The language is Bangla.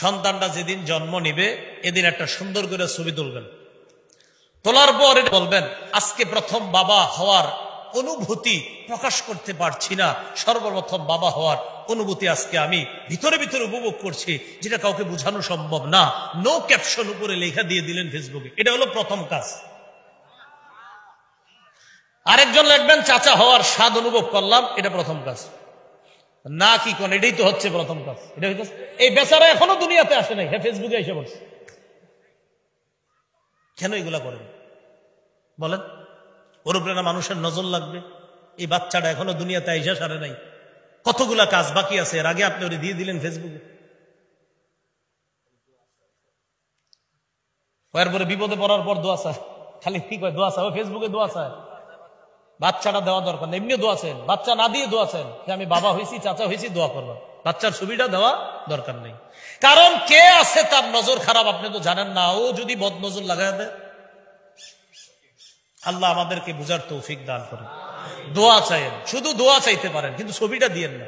সন্তানটা যেদিন জন্ম নিবে এদিন একটা সুন্দর করে ছবি তুলবেন, তোলার পর বলবেন আজকে প্রথম বাবা হওয়ার অনুভূতি প্রকাশ করতে পারছি না, সর্বপ্রথম বাবা হওয়ার অনুভূতি আজকে আমি ভিতরে ভিতরে উপভোগ করছি, যেটা কাউকে বোঝানো সম্ভব না। নো ক্যাপশন উপরে লেখা দিয়ে দিলেন ফেসবুকে, এটা হলো প্রথম কাজ। আরেকজন লিখবেন চাচা হওয়ার স্বাদ অনুভব করলাম, এটা প্রথম কাজ। না কি কোন এটাই তো হচ্ছে প্রথম কাজ। এটা হইতেছে এই বেচারা এখনো দুনিয়াতে আসে নাই, হ্যাঁ ফেসবুকে এসে বলছে। কেন এগুলা করেন বলেন? ওর উপরে না মানুষের নজর লাগবে? এই বাচ্চাটা এখনো দুনিয়াতে আইসা সারে নাই, কতগুলা কাজ বাকি আছে, এর আগে আপনি ওরে দিয়ে দিলেন ফেসবুকে। এরপরে বিপদে পড়ার পর দোয়া চায়, খালি কি কয় দোয়া চায়, ফেসবুকে দোয়া চায়। বাচ্চাটা দেওয়া দরকার নেই, এমনিও দোয়া চান, বাচ্চা না দিয়ে দোয়া চান যে আমি বাবা হয়েছি চাচা হয়েছি দোয়া করবা, বাচ্চার ছবিটা দেওয়া দরকার নেই। কারণ কে আছে তার নজর খারাপ আপনি তো জানেন না, ও যদি বদ নজর লাগায় দেয়। আল্লাহ আমাদেরকে বুঝার তৌফিক দান করেন। দোয়া চাইেন, শুধু দোয়া চাইতে পারেন কিন্তু ছবিটা দিয়েন না।